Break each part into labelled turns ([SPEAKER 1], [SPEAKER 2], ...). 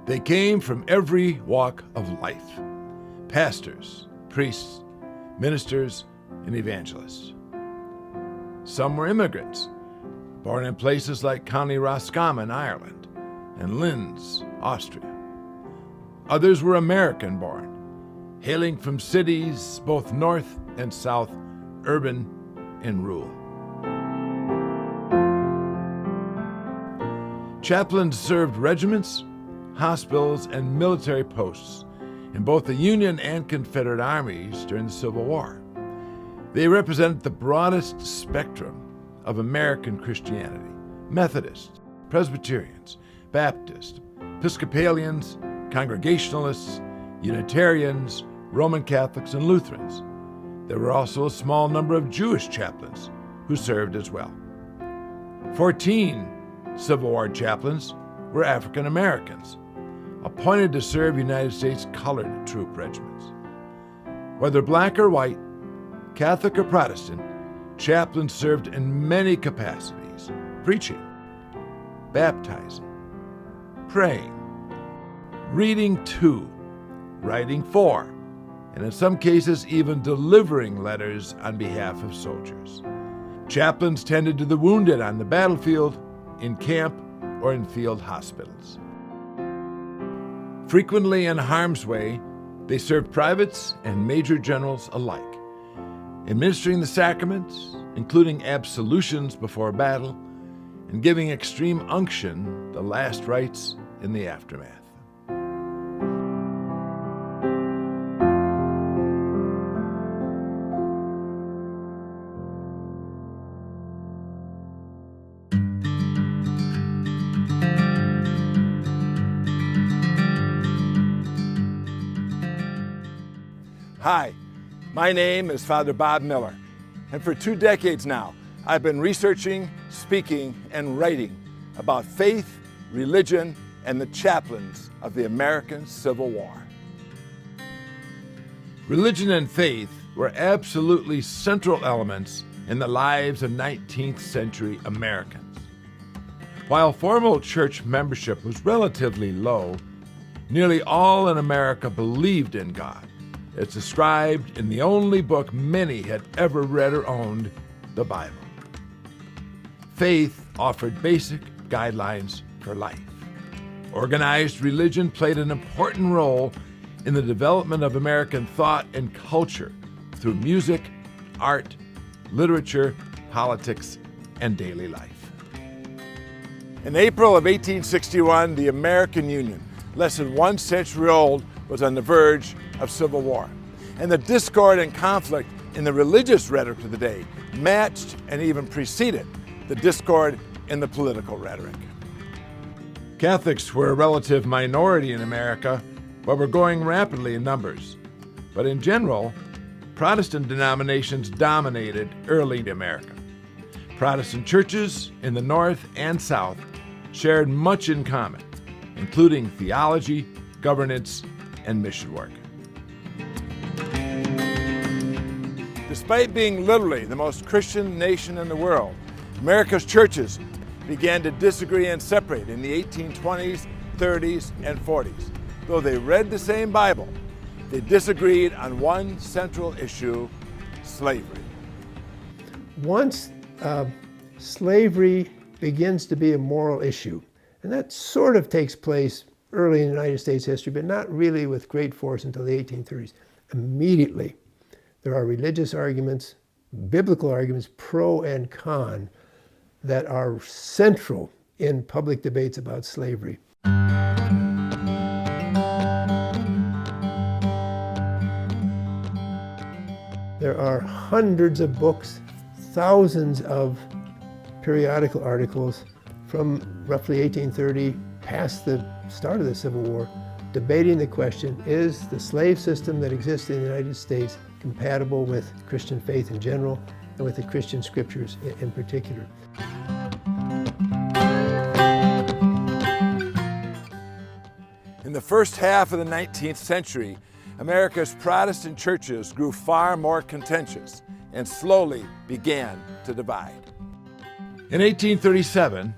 [SPEAKER 1] They came from every walk of life: pastors, priests, ministers, and evangelists. Some were immigrants, born in places like County Roscommon, Ireland, and Linz, Austria. Others were American-born, hailing from cities both north and south, urban and rural. Chaplains served regiments, hospitals, and military posts in both the Union and Confederate armies during the Civil War. They represented the broadest spectrum of American Christianity: Methodists, Presbyterians, Baptists, Episcopalians, Congregationalists, Unitarians, Roman Catholics, and Lutherans. There were also a small number of Jewish chaplains who served as well. 14 Civil War chaplains were African Americans, appointed to serve United States colored troop regiments. Whether black or white, Catholic or Protestant, chaplains served in many capacities: preaching, baptizing, praying, reading to, writing for, and in some cases even delivering letters on behalf of soldiers. Chaplains tended to the wounded on the battlefield, in camp, or in field hospitals. Frequently in harm's way, they served privates and major generals alike, administering the sacraments, including absolutions before battle, and giving extreme unction, the last rites in the aftermath.
[SPEAKER 2] Hi, my name is Father Bob Miller, and for 2 decades now, I've been researching, speaking, and writing about faith, religion, and the chaplains of the American Civil War.
[SPEAKER 1] Religion and faith were absolutely central elements in the lives of 19th century Americans. While formal church membership was relatively low, nearly all in America believed in God, as described in the only book many had ever read or owned, the Bible. Faith offered basic guidelines for life. Organized religion played an important role in the development of American thought and culture through music, art, literature, politics, and daily life.
[SPEAKER 2] In April of 1861, the American Union, less than 1 century old, was on the verge of civil war. And the discord and conflict in the religious rhetoric of the day matched and even preceded the discord in the political rhetoric.
[SPEAKER 1] Catholics were a relative minority in America, but were growing rapidly in numbers. But in general, Protestant denominations dominated early America. Protestant churches in the North and South shared much in common, including theology, governance, and mission work.
[SPEAKER 2] Despite being literally the most Christian nation in the world, America's churches began to disagree and separate in the 1820s, 30s, and 40s. Though they read the same Bible, they disagreed on one central issue: slavery.
[SPEAKER 3] Once slavery begins to be a moral issue, and that sort of takes place early in United States history, but not really with great force until the 1830s. Immediately, there are religious arguments, biblical arguments, pro and con, that are central in public debates about slavery. There are hundreds of books, thousands of periodical articles from roughly 1830 past the start of the Civil War, debating the question, is the slave system that exists in the United States compatible with Christian faith in general and with the Christian scriptures in particular?
[SPEAKER 2] In the first half of the 19th century, America's Protestant churches grew far more contentious and slowly began to divide.
[SPEAKER 1] In 1837,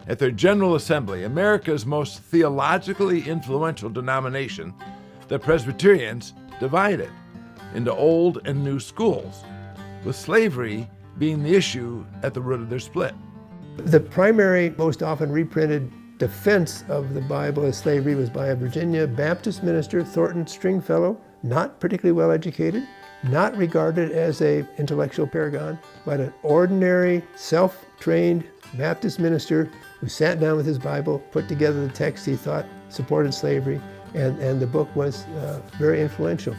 [SPEAKER 1] At their General Assembly, America's most theologically influential denomination, the Presbyterians divided into old and new schools, with slavery being the issue at the root of their split.
[SPEAKER 3] The primary, most often reprinted defense of the Bible as slavery was by a Virginia Baptist minister, Thornton Stringfellow, not particularly well educated, not regarded as an intellectual paragon, but an ordinary, self-trained Baptist minister who sat down with his Bible, put together the text he thought supported slavery, and the book was very influential.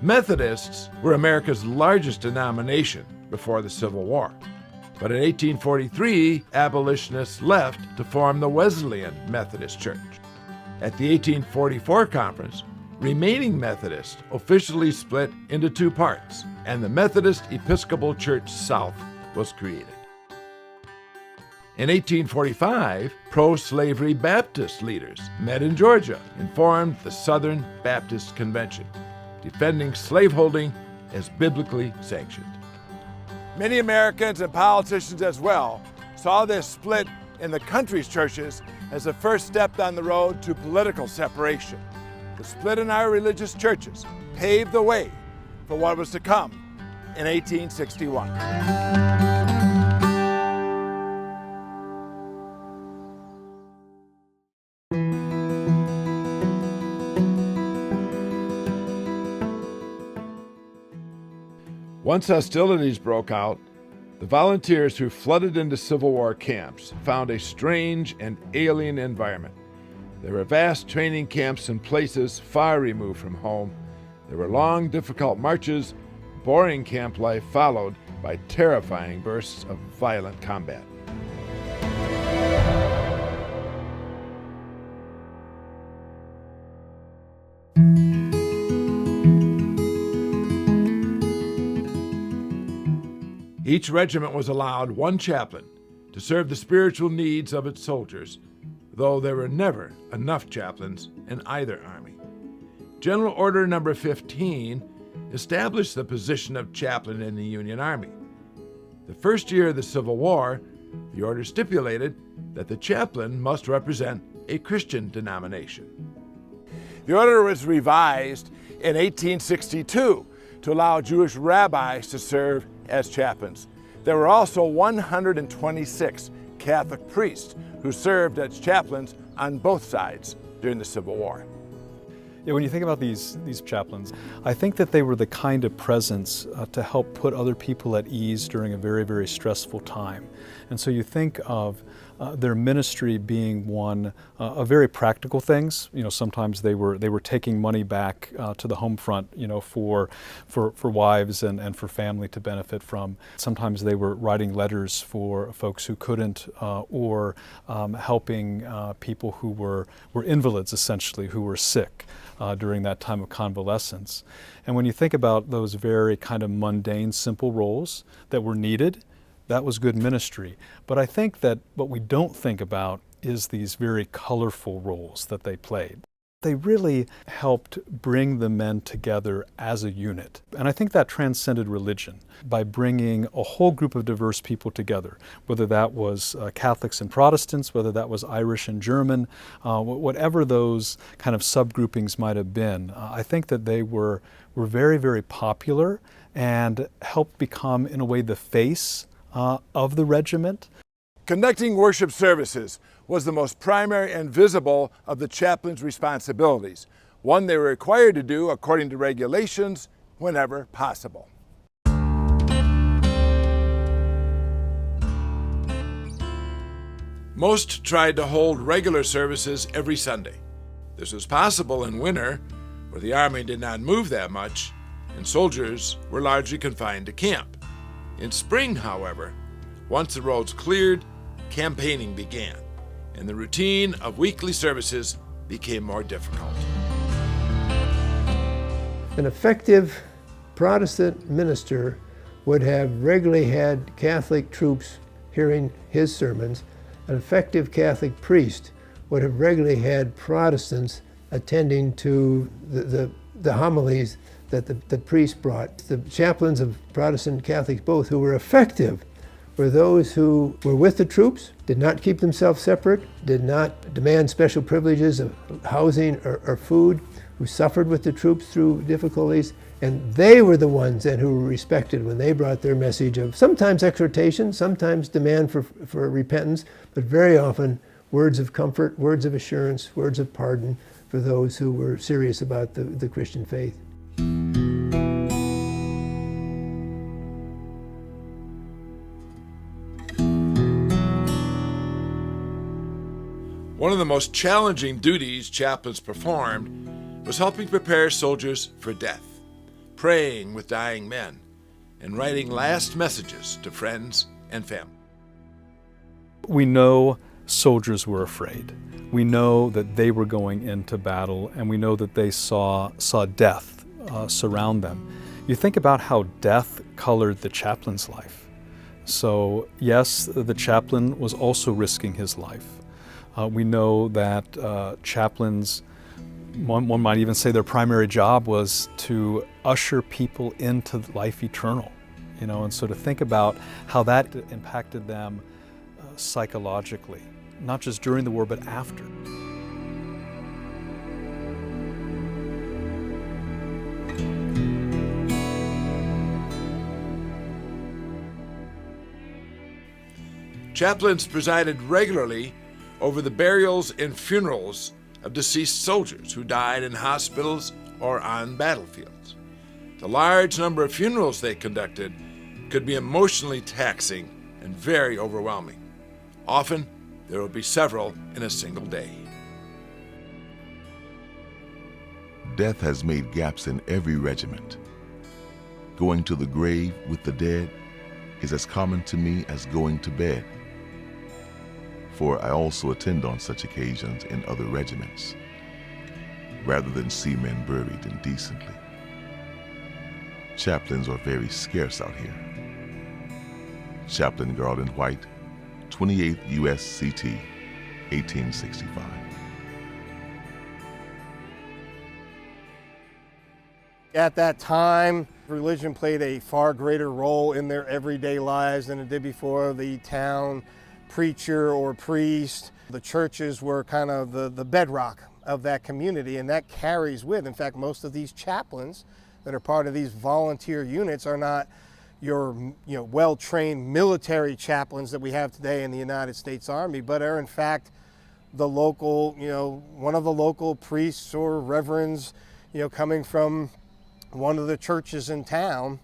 [SPEAKER 1] Methodists were America's largest denomination before the Civil War. But in 1843, abolitionists left to form the Wesleyan Methodist Church. At the 1844 conference, remaining Methodists officially split into two parts, and the Methodist Episcopal Church South was created. In 1845, pro-slavery Baptist leaders met in Georgia and formed the Southern Baptist Convention, defending slaveholding as biblically sanctioned.
[SPEAKER 2] Many Americans and politicians as well saw this split in the country's churches as the first step on the road to political separation. The split in our religious churches paved the way for what was to come in 1861.
[SPEAKER 1] Once hostilities broke out, the volunteers who flooded into Civil War camps found a strange and alien environment. There were vast training camps in places far removed from home. There were long, difficult marches. Boring camp life followed by terrifying bursts of violent combat. Each regiment was allowed one chaplain to serve the spiritual needs of its soldiers, though there were never enough chaplains in either army. General Order Number 15 established the position of chaplain in the Union Army. The first year of the Civil War, the order stipulated that the chaplain must represent a Christian denomination.
[SPEAKER 2] The order was revised in 1862 to allow Jewish rabbis to serve as chaplains. There were also 126 Catholic priests who served as chaplains on both sides during the Civil War.
[SPEAKER 4] Yeah, when you think about these chaplains, I think that they were the kind of presence to help put other people at ease during a very, very stressful time. And so you think of their ministry being one of very practical things. You know, sometimes they were taking money back to the home front, you know, for wives and for family to benefit from. Sometimes they were writing letters for folks who couldn't, or helping people who were invalids, essentially, who were sick during that time of convalescence. And when you think about those very kind of mundane, simple roles that were needed, that was good ministry. But I think that what we don't think about is these very colorful roles that they played. They really helped bring the men together as a unit. And I think that transcended religion by bringing a whole group of diverse people together, whether that was Catholics and Protestants, whether that was Irish and German, whatever those kind of subgroupings might have been. I think that they were very, very popular and helped become, in a way, the face of the regiment.
[SPEAKER 2] Conducting worship services was the most primary and visible of the chaplain's responsibilities, one they were required to do according to regulations whenever possible.
[SPEAKER 1] Most tried to hold regular services every Sunday. This was possible in winter, where the Army did not move that much, and soldiers were largely confined to camp. In spring, however, once the roads cleared, campaigning began, and the routine of weekly services became more difficult.
[SPEAKER 3] An effective Protestant minister would have regularly had Catholic troops hearing his sermons. An effective Catholic priest would have regularly had Protestants attending to the homilies that the priest brought. The chaplains of Protestant Catholics both, who were effective, were those who were with the troops, did not keep themselves separate, did not demand special privileges of housing or food, who suffered with the troops through difficulties, and they were the ones then who were respected when they brought their message of sometimes exhortation, sometimes demand for repentance, but very often words of comfort, words of assurance, words of pardon for those who were serious about the Christian faith.
[SPEAKER 1] One of the most challenging duties chaplains performed was helping prepare soldiers for death, praying with dying men, and writing last messages to friends and family.
[SPEAKER 4] We know soldiers were afraid. We know that they were going into battle, and we know that they saw death surround them. You think about how death colored the chaplain's life. So yes, the chaplain was also risking his life. We know that chaplains, one might even say their primary job was to usher people into life eternal, and so to think about how that impacted them psychologically, not just during the war, but after.
[SPEAKER 1] Chaplains presided regularly over the burials and funerals of deceased soldiers who died in hospitals or on battlefields. The large number of funerals they conducted could be emotionally taxing and very overwhelming. Often, there would be several in a single day.
[SPEAKER 5] Death has made gaps in every regiment. Going to the grave with the dead is as common to me as going to bed, for I also attend on such occasions in other regiments, rather than see men buried indecently. Chaplains are very scarce out here. Chaplain Garland White, 28th U.S. CT, 1865.
[SPEAKER 6] At that time, religion played a far greater role in their everyday lives than it did before. The town preacher or priest, the churches were kind of the bedrock of that community, and that carries with. In fact, most of these chaplains that are part of these volunteer units are not your well-trained military chaplains that we have today in the United States Army, but are in fact the local, one of the local priests or reverends, coming from one of the churches in town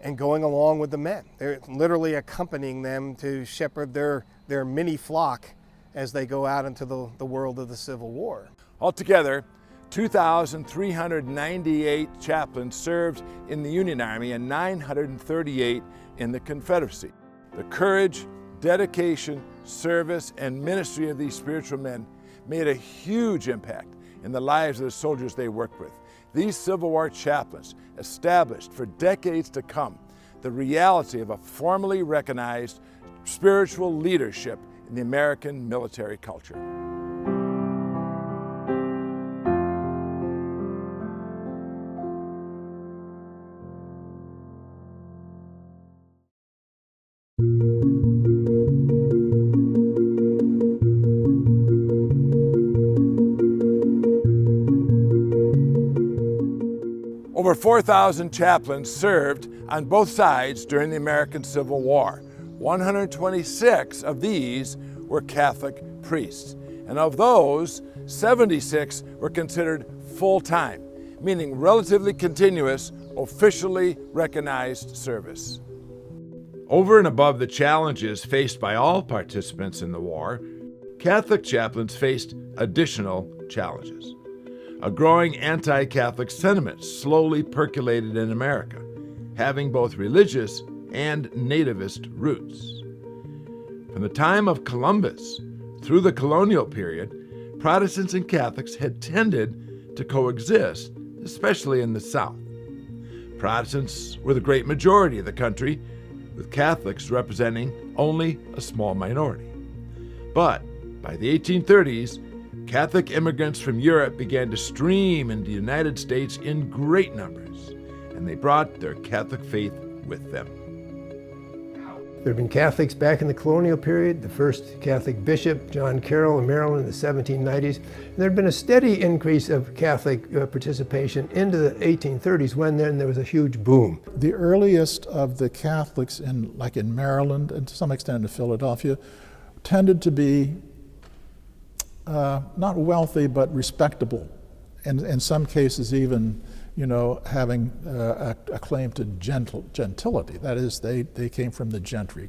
[SPEAKER 6] and going along with the men. They're literally accompanying them to shepherd their mini flock as they go out into the world of the Civil War.
[SPEAKER 2] Altogether, 2,398 chaplains served in the Union Army and 938 in the Confederacy. The courage, dedication, service, and ministry of these spiritual men made a huge impact in the lives of the soldiers they worked with. These Civil War chaplains established for decades to come the reality of a formally recognized spiritual leadership in the American military culture. Over 4,000 chaplains served on both sides during the American Civil War. 126 of these were Catholic priests, and of those, 76 were considered full-time, meaning relatively continuous, officially recognized service.
[SPEAKER 1] Over and above the challenges faced by all participants in the war, Catholic chaplains faced additional challenges. A growing anti-Catholic sentiment slowly percolated in America, having both religious and nativist roots. From the time of Columbus through the colonial period, Protestants and Catholics had tended to coexist, especially in the South. Protestants were the great majority of the country, with Catholics representing only a small minority. But by the 1830s, Catholic immigrants from Europe began to stream into the United States in great numbers, and they brought their Catholic faith with them.
[SPEAKER 3] There had been Catholics back in the colonial period, the first Catholic bishop, John Carroll in Maryland in the 1790s. And there had been a steady increase of Catholic participation into the 1830s when then there was a huge boom.
[SPEAKER 7] The earliest of the Catholics like in Maryland and to some extent in Philadelphia tended to be not wealthy but respectable, and in some cases even having a claim to gentility. That is, they came from the gentry.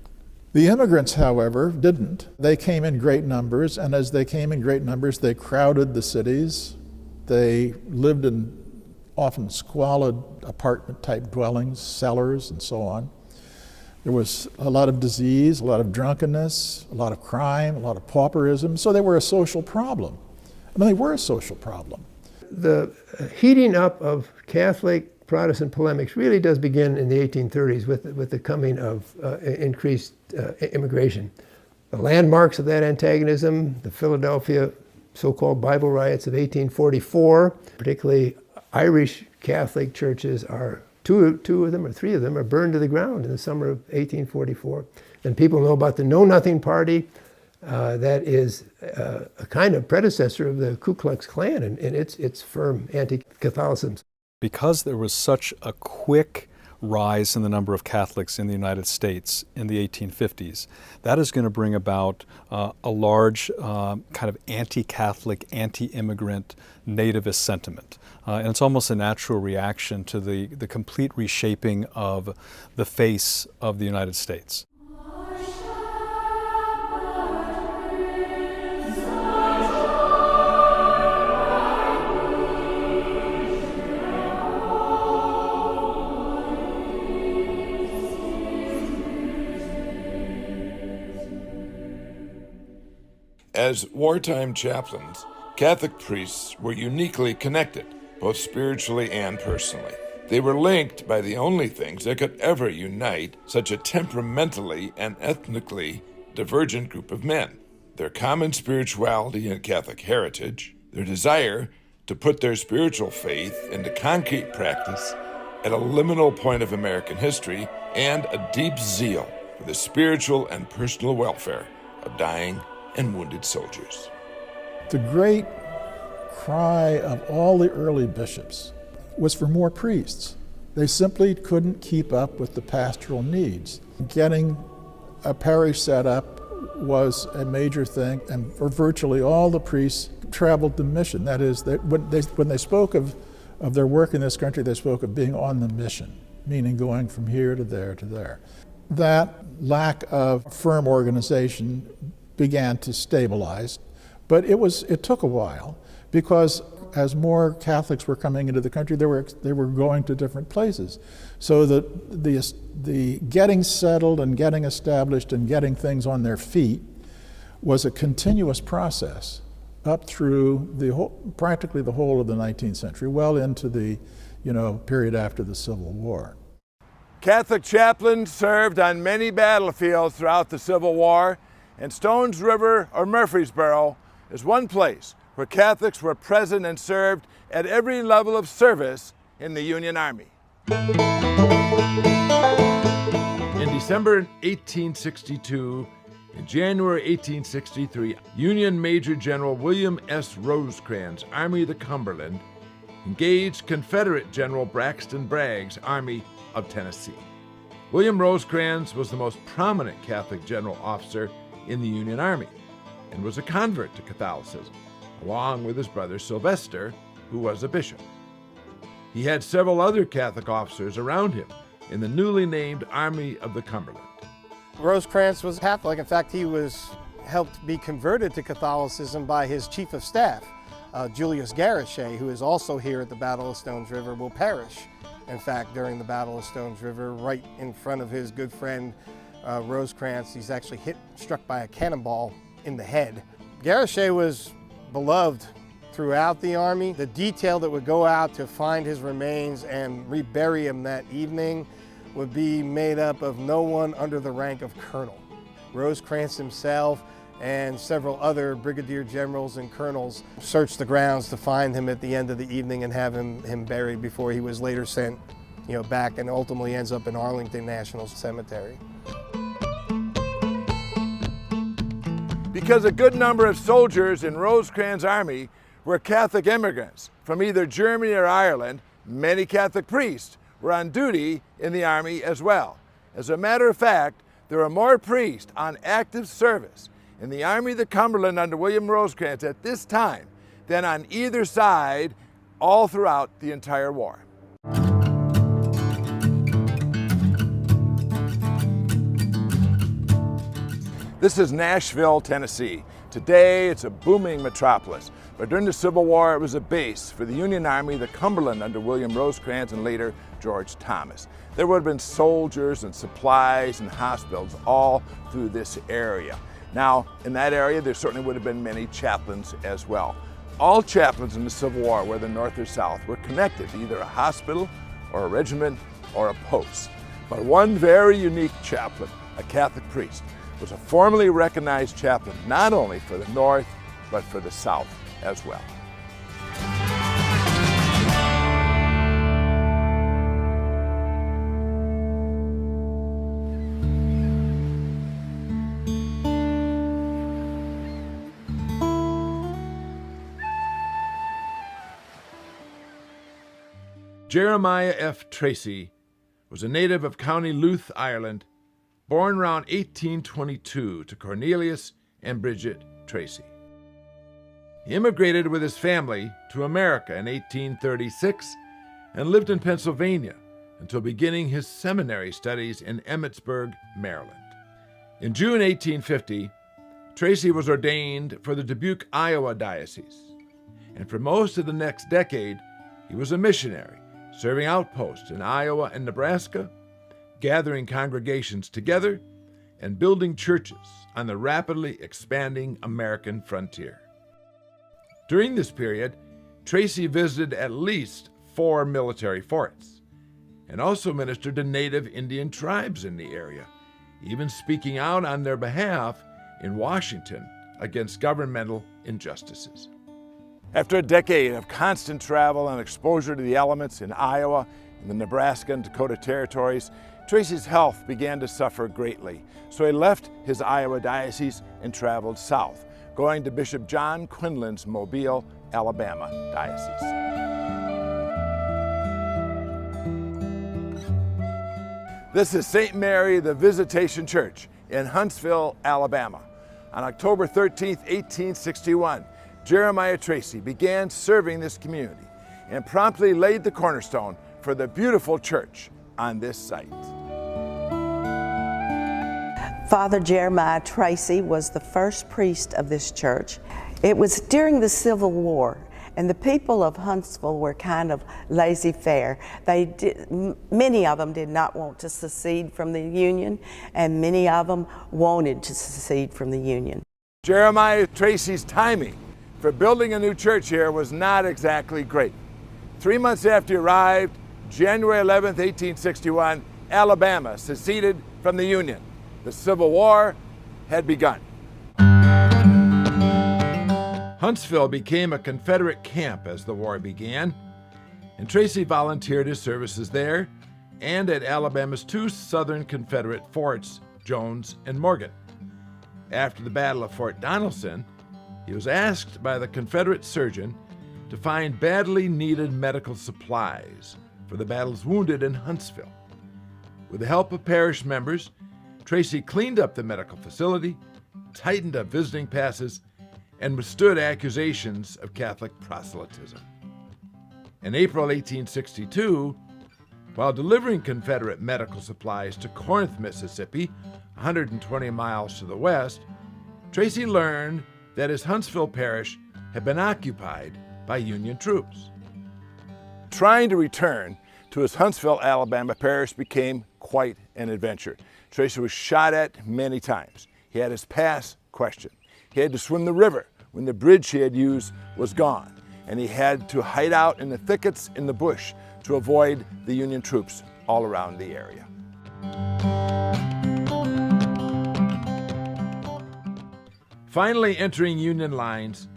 [SPEAKER 7] The immigrants, however, didn't. They came in great numbers, and as they came in great numbers, they crowded the cities. They lived in often squalid apartment-type dwellings, cellars, and so on. There was a lot of disease, a lot of drunkenness, a lot of crime, a lot of pauperism, so they were a social problem. I mean, they were a social problem.
[SPEAKER 3] The heating up of Catholic Protestant polemics really does begin in the 1830s with the coming of increased immigration. The landmarks of that antagonism, the Philadelphia so-called Bible riots of 1844, particularly Irish Catholic churches are, two of them or three of them are burned to the ground in the summer of 1844. And people know about the Know Nothing Party. That is a kind of predecessor of the Ku Klux Klan and its firm anti-Catholicism. Because
[SPEAKER 4] there was such a quick rise in the number of Catholics in the United States in the 1850s, that is going to bring about a large kind of anti-Catholic, anti-immigrant nativist sentiment. And it's almost a natural reaction to the complete reshaping of the face of the United States.
[SPEAKER 1] As wartime chaplains, Catholic priests were uniquely connected, both spiritually and personally. They were linked by the only things that could ever unite such a temperamentally and ethnically divergent group of men: their common spirituality and Catholic heritage, their desire to put their spiritual faith into concrete practice at a liminal point of American history, and a deep zeal for the spiritual and personal welfare of dying and wounded soldiers.
[SPEAKER 7] The great cry of all the early bishops was for more priests. They simply couldn't keep up with the pastoral needs. Getting a parish set up was a major thing, and for virtually all the priests traveled to mission. That is, when they spoke of their work in this country, they spoke of being on the mission, meaning going from here to there to there. That lack of firm organization began to stabilize, but it took a while, because as more Catholics were coming into the country, they were going to different places. So the getting settled and getting established and getting things on their feet was a continuous process up through practically the whole of the 19th century, well into the period after the Civil War.
[SPEAKER 2] Catholic chaplains served on many battlefields throughout the Civil War, and Stones River or Murfreesboro is one place where Catholics were present and served at every level of service in the Union Army.
[SPEAKER 1] In December 1862 and January 1863, Union Major General William S. Rosecrans' Army of the Cumberland engaged Confederate General Braxton Bragg's Army of Tennessee. William Rosecrans was the most prominent Catholic general officer in the Union Army and was a convert to Catholicism, along with his brother Sylvester, who was a bishop. He had several other Catholic officers around him in the newly named Army of the Cumberland.
[SPEAKER 6] Rosecrans was Catholic. In fact, he was helped be converted to Catholicism by his chief of staff, Julius Garrichet, who is also here at the Battle of Stones River, will perish, in fact, during the Battle of Stones River, right in front of his good friend Rosecrans. He's actually struck by a cannonball in the head. Garrichet was beloved throughout the Army. The detail that would go out to find his remains and rebury him that evening would be made up of no one under the rank of colonel. Rosecrans himself and several other brigadier generals and colonels searched the grounds to find him at the end of the evening and have him buried before he was later sent back and ultimately ends up in Arlington National Cemetery.
[SPEAKER 2] because a good number of soldiers in Rosecrans' army were Catholic immigrants from either Germany or Ireland. Many Catholic priests were on duty in the army as well. As a matter of fact, there were more priests on active service in the Army of the Cumberland under William Rosecrans at this time than on either side all throughout the entire war. This is Nashville, Tennessee. Today it's a booming metropolis, but during the Civil War it was a base for the Union Army, the Cumberland under William Rosecrans and later George Thomas. There would have been soldiers and supplies and hospitals all through this area. Now, in that area there certainly would have been many chaplains as well. All chaplains in the Civil War, whether North or South, were connected to either a hospital or a regiment or a post. But one very unique chaplain, a Catholic priest, was a formally recognized chaplain not only for the North, but for the South as well.
[SPEAKER 1] Jeremiah F. Tracy was a native of County Louth, Ireland, born around 1822 to Cornelius and Bridget Tracy. He immigrated with his family to America in 1836 and lived in Pennsylvania until beginning his seminary studies in Emmitsburg, Maryland. In June 1850, Tracy was ordained for the Dubuque, Iowa diocese, and for most of the next decade, he was a missionary, serving outposts in Iowa and Nebraska, gathering congregations together, and building churches on the rapidly expanding American frontier. During this period, Tracy visited at least 4 military forts and also ministered to native Indian tribes in the area, even speaking out on their behalf in Washington against governmental injustices.
[SPEAKER 2] After a decade of constant travel and exposure to the elements in Iowa and the Nebraska and Dakota territories, Tracy's health began to suffer greatly. So he left his Iowa diocese and traveled south, going to Bishop John Quinlan's Mobile, Alabama diocese. This is St. Mary the Visitation Church in Huntsville, Alabama. On October 13, 1861, Jeremiah Tracy began serving this community and promptly laid the cornerstone for the beautiful church on this site.
[SPEAKER 8] Father Jeremiah Tracy was the first priest of this church. It was during the Civil War, and the people of Huntsville were kind of laissez-faire. Many of them did not want to secede from the Union, and many of them wanted to secede from the Union.
[SPEAKER 2] Jeremiah Tracy's timing for building a new church here was not exactly great. 3 months after he arrived, January 11, 1861, Alabama seceded from the Union. The Civil War had begun.
[SPEAKER 1] Huntsville became a Confederate camp as the war began, and Tracy volunteered his services there and at Alabama's 2 Southern Confederate forts, Jones and Morgan. After the Battle of Fort Donelson, he was asked by the Confederate surgeon to find badly needed medical supplies for the battle's wounded in Huntsville. With the help of parish members, Tracy cleaned up the medical facility, tightened up visiting passes, and withstood accusations of Catholic proselytism. In April 1862, while delivering Confederate medical supplies to Corinth, Mississippi, 120 miles to the west, Tracy learned that his Huntsville parish had been occupied by Union troops.
[SPEAKER 2] Trying to return to his Huntsville, Alabama parish became quite an adventure. Tracy was shot at many times. He had his pass questioned. He had to swim the river when the bridge he had used was gone. And he had to hide out in the thickets in the bush to avoid the Union troops all around the area.
[SPEAKER 1] Finally entering Union lines,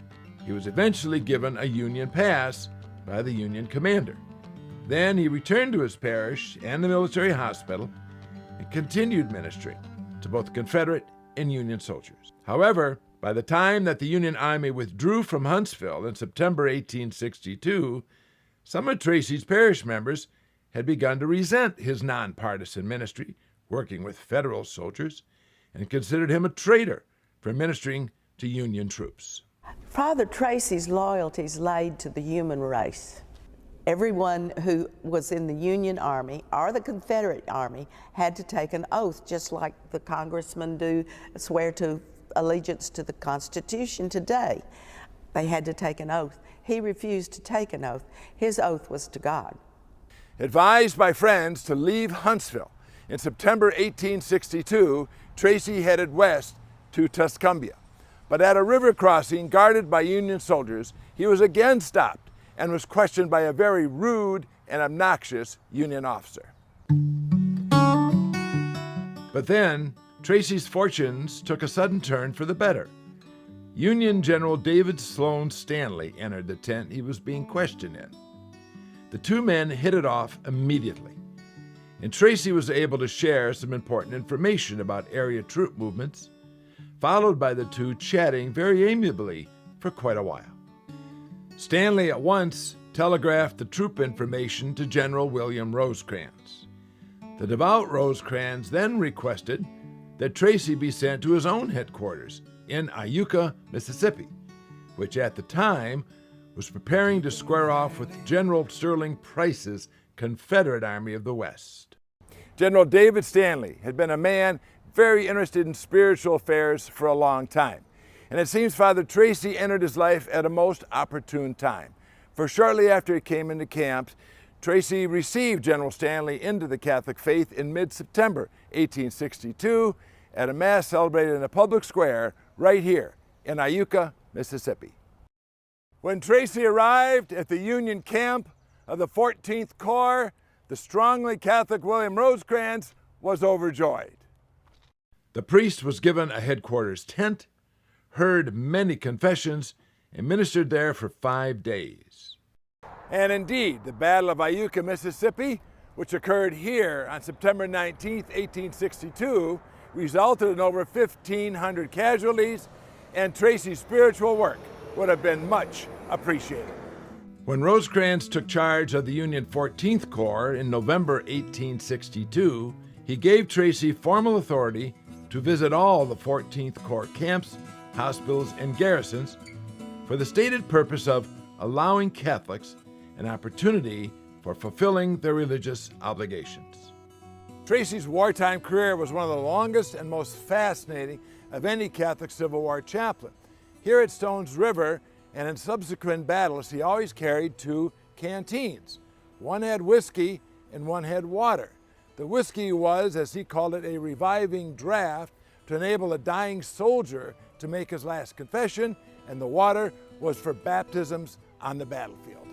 [SPEAKER 1] he was eventually given a Union pass by the Union commander. Then he returned to his parish and the military hospital and continued ministering to both Confederate and Union soldiers. However, By the time that the Union Army withdrew from Huntsville in September 1862, some of Tracy's parish members had begun to resent his nonpartisan ministry, working with federal soldiers, and considered him a traitor for ministering to Union troops.
[SPEAKER 8] Father Tracy's loyalties laid to the human race. Everyone who was in the Union Army or the Confederate Army had to take an oath, just like the congressmen do swear to allegiance to the Constitution today. They had to take an oath. He refused to take an oath. His oath was to God.
[SPEAKER 2] Advised by friends to leave Huntsville, in September 1862, Tracy headed west to Tuscumbia. But at a river crossing guarded by Union soldiers, he was again stopped and was questioned by a very rude and obnoxious Union officer.
[SPEAKER 1] But then, Tracy's fortunes took a sudden turn for the better. Union General David Sloan Stanley entered the tent he was being questioned in. The two men hit it off immediately, and Tracy was able to share some important information about area troop movements, followed by the two chatting very amiably for quite a while. Stanley at once telegraphed the troop information to General William Rosecrans. The devout Rosecrans then requested that Tracy be sent to his own headquarters in Iuka, Mississippi, which at the time was preparing to square off with General Sterling Price's Confederate Army of the West.
[SPEAKER 2] General David Stanley had been a man very interested in spiritual affairs for a long time. And it seems Father Tracy entered his life at a most opportune time. For shortly after he came into camp, Tracy received General Stanley into the Catholic faith in mid-September 1862 at a Mass celebrated in a public square right here in Iuka, Mississippi. When Tracy arrived at the Union camp of the 14th Corps, the strongly Catholic William Rosecrans was overjoyed.
[SPEAKER 1] The priest was given a headquarters tent, heard many confessions, and ministered there for 5 days.
[SPEAKER 2] And indeed, the Battle of Iuka, Mississippi, which occurred here on September 19, 1862, resulted in over 1,500 casualties, and Tracy's spiritual work would have been much appreciated.
[SPEAKER 1] When Rosecrans took charge of the Union 14th Corps in November 1862, he gave Tracy formal authority to visit all the 14th Corps camps, hospitals, and garrisons for the stated purpose of allowing Catholics an opportunity for fulfilling their religious obligations.
[SPEAKER 2] Tracy's wartime career was one of the longest and most fascinating of any Catholic Civil War chaplain. Here at Stones River and in subsequent battles, he always carried 2 canteens. One had whiskey and one had water. The whiskey was, as he called it, a reviving draft to enable a dying soldier to make his last confession, and the water was for baptisms on the battlefield.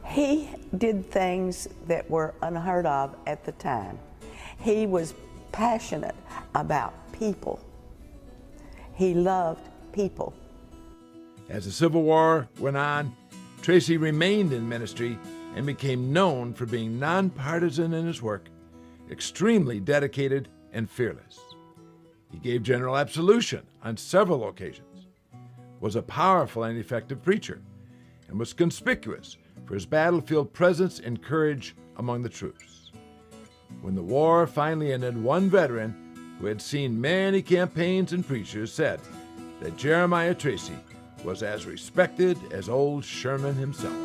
[SPEAKER 8] He did things that were unheard of at the time. He was passionate about people. He loved people.
[SPEAKER 1] As the Civil War went on, Tracy remained in ministry and became known for being nonpartisan in his work, extremely dedicated and fearless. He gave general absolution on several occasions, was a powerful and effective preacher, and was conspicuous for his battlefield presence and courage among the troops. When the war finally ended, one veteran who had seen many campaigns and preachers said that Jeremiah Tracy was as respected as old Sherman himself.